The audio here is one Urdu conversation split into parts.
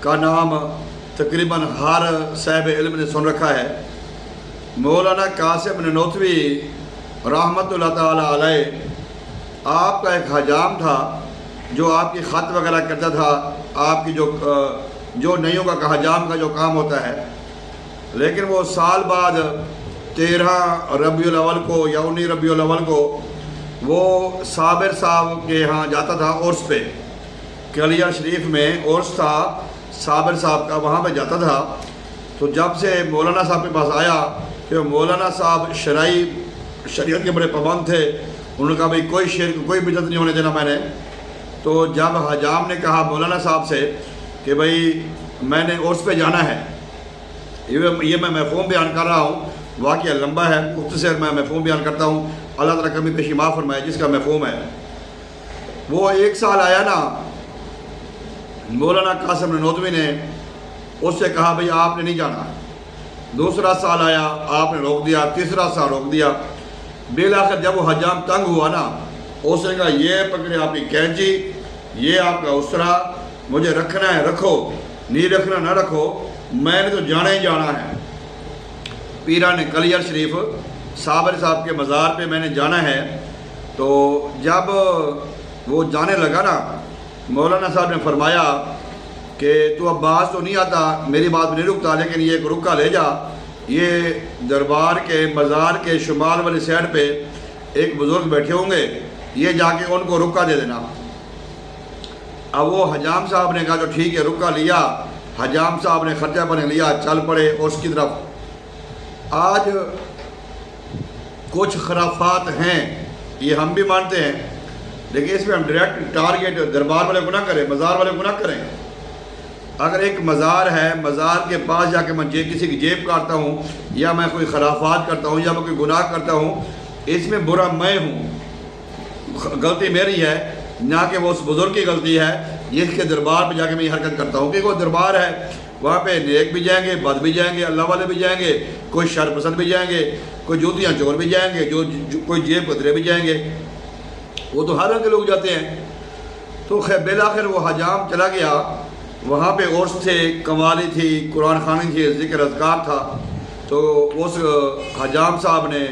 کا نام تقریباً ہر صاحب علم نے سن رکھا ہے۔ مولانا قاسم نانوتوی رحمۃ اللہ تعالیٰ علیہ، آپ کا ایک حجام تھا جو آپ کی خط وغیرہ کرتا تھا، آپ کی جو نئیوں کا حجام کا جو کام ہوتا ہے، لیکن وہ سال بعد 13 ربیع الاول کو یا 19 ربیع الاول کو وہ صابر صاحب کے ہاں جاتا تھا عرس پہ، کلیئر شریف میں عرس تھا صابر صاحب کا، وہاں پہ جاتا تھا۔ تو جب سے مولانا صاحب کے پاس آیا کہ مولانا صاحب شریعت کے بڑے پابند تھے، انہوں نے کہا بھئی کوئی شرک کوئی بدعت نہیں ہونے دینا میں نے۔ تو جب حجام نے کہا مولانا صاحب سے کہ بھئی میں نے عرس پہ جانا ہے، یہ میں مفہوم بیان کر رہا ہوں، واقعہ لمبا ہے، مختصر میں مفہوم بیان کرتا ہوں، اللہ تعالیٰ کمی پیشی معاف فرمائے جس کا مفہوم ہے۔ وہ 1 سال آیا نا، مولانا قاسم نانوتوی نے اس سے کہا بھئی آپ نے نہیں جانا۔ 2 سال آیا، آپ نے روک دیا، 3 سال روک دیا۔ بالآخر جب وہ حجام تنگ ہوا نا، اس نے کہا یہ پکڑے آپ کی کینچی، یہ آپ کا اسرا، مجھے رکھنا ہے رکھو، نہیں رکھنا نہ رکھو، میں نے تو جانا ہی جانا ہے۔ پیران کلیئر شریف صابر صاحب کے مزار پہ میں نے جانا ہے۔ تو جب وہ جانے لگا نا، مولانا صاحب نے فرمایا کہ تو اب باز تو نہیں آتا، میری بات نہیں رکتا، لیکن یہ ایک رکا لے جا، یہ دربار کے مزار کے شمال والی سائڈ پہ ایک بزرگ بیٹھے ہوں گے، یہ جا کے ان کو رکا دے دینا۔ اب وہ حجام صاحب نے کہا جو ٹھیک ہے، رکا لیا، حجام صاحب نے خرچہ پانے لیا، چل پڑے اور اس کی طرف۔ آج کچھ خرافات ہیں، یہ ہم بھی مانتے ہیں، لیکن اس میں ہم ڈائریکٹ ٹارگیٹ دربار والے کو نہ کریں، مزار والے کو نہ کریں۔ اگر ایک مزار ہے، مزار کے پاس جا کے میں کسی کی جیب کاٹتا ہوں، یا میں کوئی خرافات کرتا ہوں، یا میں کوئی گناہ کرتا ہوں، اس میں برا میں ہوں، غلطی میری ہے، نہ کہ وہ اس بزرگ کی غلطی ہے جس کے دربار پہ جا کے میں یہ حرکت کرتا ہوں۔ کیونکہ وہ دربار ہے، وہاں پہ نیک بھی جائیں گے، بد بھی جائیں گے، اللہ والے بھی جائیں گے، کوئی شر پسند بھی جائیں گے، کوئی جوتیاں چور بھی جائیں گے، کوئی جیب قدرے بھی جائیں گے، وہ تو ہر رنگ کے لوگ جاتے ہیں۔ تو خیر بالآخر وہ حجام چلا گیا، وہاں پہ عرس تھے، قوالی تھی، قرآن خوانی تھی، ذکر اذکار تھا۔ تو اس حجام صاحب نے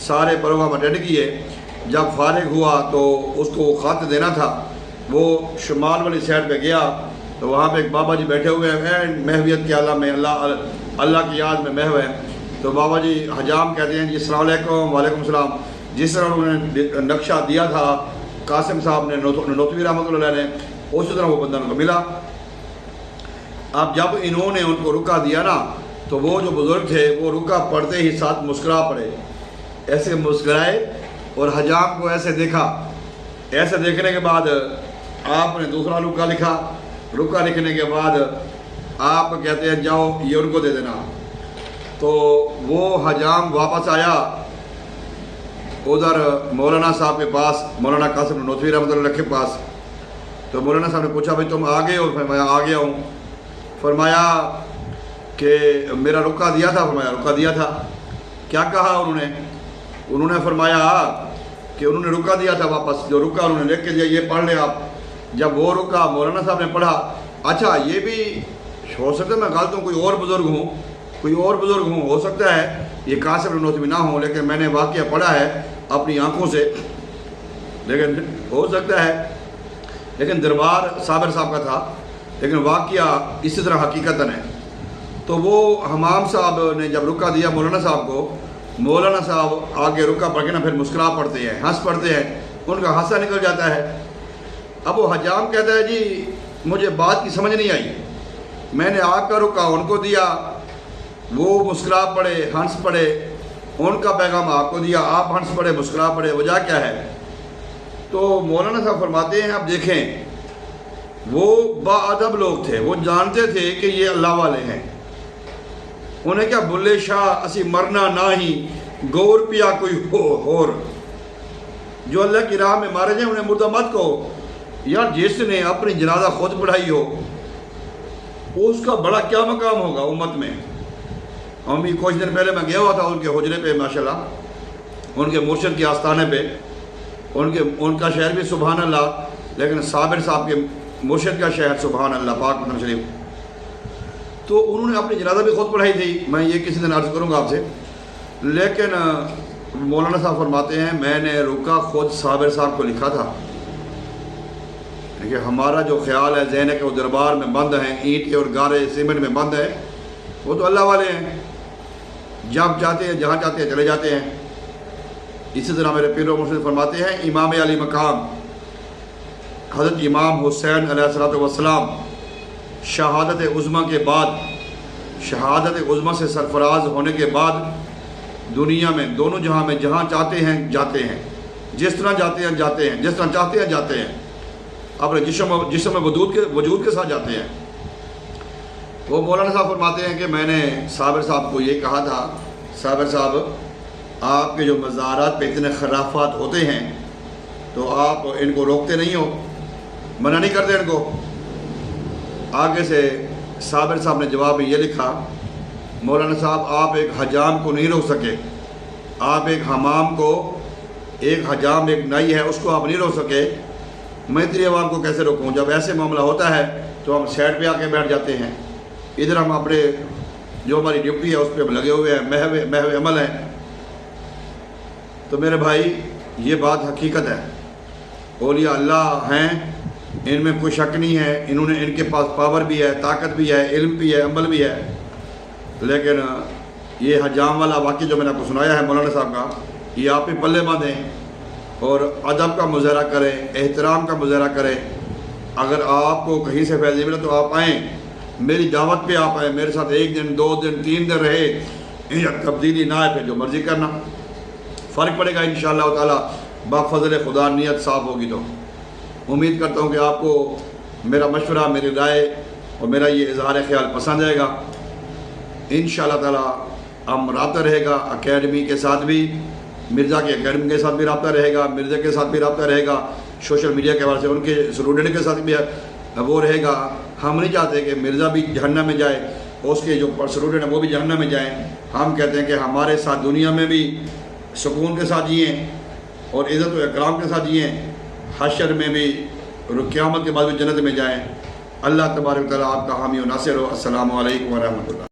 سارے پروگرام اٹینڈ کیے۔ جب فارغ ہوا تو اس کو خط دینا تھا، وہ شمال والی سائڈ پہ گیا تو وہاں پہ ایک بابا جی بیٹھے ہوئے ہیں، محویت کے عالم میں، اللہ کی یاد میں محو ہیں۔ تو بابا جی حجام کہتے ہیں جی السلام علیکم۔ وعلیکم السلام۔ جس طرح انہوں نے نقشہ دیا تھا قاسم صاحب نے، نانوتوی رحمۃ اللہ علیہ نے، اسی طرح وہ بندہ ان کو ملا۔ اب جب انہوں نے ان کو رکا دیا نا، تو وہ جو بزرگ تھے وہ رکا پڑھتے ہی ساتھ مسکرا پڑے، ایسے مسکرائے اور حجام کو ایسے دیکھا۔ ایسے دیکھنے کے بعد آپ نے دوسرا رکا لکھا، رکا لکھنے کے بعد آپ کہتے ہیں جاؤ یہ ان کو دے دینا۔ تو وہ حجام واپس آیا ادھر مولانا صاحب کے پاس، مولانا قاسم نانوتوی رحمۃ اللہ کے پاس۔ تو مولانا صاحب نے پوچھا بھائی تم آ گئے ہو؟ فرمایا آ گیا ہوں۔ فرمایا کہ میرا رکا دیا تھا؟ فرمایا رکا دیا تھا۔ کیا کہا انہوں نے فرمایا کہ انہوں نے رکا دیا تھا، واپس جو رکا انہوں نے لکھ کے دیا، یہ پڑھ لیں آپ۔ جب وہ رکا مولانا صاحب نے پڑھا، اچھا یہ بھی ہو سکتا ہے میں غلط ہوں، کوئی اور بزرگ ہوں، ہو سکتا ہے یہ قاسم نانوتوی نہ ہوں، لیکن میں نے واقعہ پڑھا ہے اپنی آنکھوں سے، لیکن ہو سکتا ہے، لیکن دربار صابر صاحب کا تھا، لیکن واقعہ اسی طرح حقیقتاً ہے۔ تو وہ حمام صاحب نے جب رکا دیا مولانا صاحب کو، مولانا صاحب آگے رکا پڑھ کے نا پھر مسکرا پڑھتے ہیں، ہنس پڑھتے ہیں، ان کا ہنسا نکل جاتا ہے۔ اب وہ حجام کہتا ہے جی مجھے بات کی سمجھ نہیں آئی، میں نے آ کر رکا ان کو دیا، وہ مسکرا پڑے، ہنس پڑے، ان کا پیغام آپ کو دیا، آپ ہنس پڑے، مسکرا پڑے، وجہ کیا ہے؟ تو مولانا صاحب فرماتے ہیں آپ دیکھیں وہ باادب لوگ تھے، وہ جانتے تھے کہ یہ اللہ والے ہیں، انہیں کیا بلے شاہ اسی مرنا نہ ہی گور پیا کوئی ہور، جو اللہ کی راہ میں مارے جائیں انہیں مردہ مت کہو۔ یار جس نے اپنی جنازہ خود پڑھائی ہو اس کا بڑا کیا مقام ہوگا امت میں۔ ہم کچھ دن پہلے میں گیا ہوا تھا ان کے حجرے پہ، ماشاءاللہ ان کے مرشد کے آستانے پہ، ان کا شہر بھی سبحان اللہ، لیکن صابر صاحب کے مرشد کا شہر سبحان اللہ، پاک مدینہ شریف۔ تو انہوں نے اپنی جنازہ بھی خود پڑھائی تھی، میں یہ کسی دن عرض کروں گا آپ سے، لیکن مولانا صاحب فرماتے ہیں میں نے رکا خود صابر صاحب کو لکھا تھا کہ ہمارا جو خیال ہے ذہن ہے کہ وہ دربار میں بند ہیں، اینٹ اور گارے سیمنٹ میں بند ہے، وہ تو اللہ والے ہیں، جب چاہتے ہیں جہاں چاہتے ہیں چلے جاتے ہیں۔ اسی طرح میرے پیر و مرشد فرماتے ہیں امام علی مقام حضرت امام حسین علیہ الصلوۃ والسلام شہادت عظمیٰ کے بعد، شہادت عظمیٰ سے سرفراز ہونے کے بعد دنیا میں دونوں جہاں میں جہاں چاہتے ہیں جاتے ہیں، جس طرح جاتے ہیں جاتے ہیں، جس طرح چاہتے ہیں جاتے ہیں، اپنے جسم وجود کے ساتھ جاتے ہیں۔ وہ مولانا صاحب فرماتے ہیں کہ میں نے صابر صاحب کو یہ کہا تھا، صابر صاحب آپ کے جو مزارات پہ اتنے خرافات ہوتے ہیں تو آپ ان کو روکتے نہیں ہو، منع نہیں کرتے ان کو؟ آگے سے صابر صاحب نے جواب میں یہ لکھا، مولانا صاحب آپ ایک حجام کو نہیں روک سکے، آپ ایک حمام کو، ایک حجام ایک نائی ہے اس کو آپ نہیں روک سکے، میں اتنی عوام کو کیسے روکوں؟ جب ایسے معاملہ ہوتا ہے تو ہم سائڈ پہ آ کے بیٹھ جاتے ہیں، ادھر ہم اپنے جو ہماری ڈیوٹی ہے اس پہ لگے ہوئے ہیں، محو عمل ہیں۔ تو میرے بھائی یہ بات حقیقت ہے، اولیاء اللہ ہیں، ان میں کوئی شک نہیں ہے، انہوں نے ان کے پاس پاور بھی ہے، طاقت بھی ہے، علم بھی ہے، عمل بھی ہے، لیکن یہ حجام والا واقعہ جو میں نے آپ کو سنایا ہے مولانا صاحب کا، یہ آپ ہی پلے باندھیں اور ادب کا مظاہرہ کریں، احترام کا مظاہرہ کریں۔ اگر آپ کو کہیں سے فیض ملا تو آپ آئیں، میری دعوت پہ آپ آئیں، میرے ساتھ 1 دن 2 دن 3 دن رہے، تبدیلی نہ ہے پھر جو مرضی کرنا، فرق پڑے گا انشاءاللہ تعالی بفضل خدا نیت صاف ہوگی تو۔ امید کرتا ہوں کہ آپ کو میرا مشورہ، میری رائے اور میرا یہ اظہار خیال پسند آئے گا۔ انشاءاللہ تعالی ہم رابطہ رہے گا اکیڈمی کے ساتھ بھی، مرزا کے اکیڈمی کے ساتھ بھی رابطہ رہے گا، مرزا کے ساتھ بھی رابطہ رہے گا، سوشل میڈیا کے حوالے سے ان کے اسٹوڈنٹ کے ساتھ بھی وہ رہے گا۔ ہم نہیں چاہتے کہ مرزا بھی جہنم میں جائے اور اس کے جو اسٹوڈنٹ ہیں وہ بھی جہنم میں جائیں۔ ہم کہتے ہیں کہ ہمارے ساتھ دنیا میں بھی سکون کے ساتھ جئیں اور عزت و اکرام کے ساتھ جئیں، حشر میں بھی اور قیامت کے بعد بھی جنت میں جائیں۔ اللہ تبارک و تعالیٰ آپ کا حامی و ناصر ہو۔ السلام علیکم ورحمۃ اللہ۔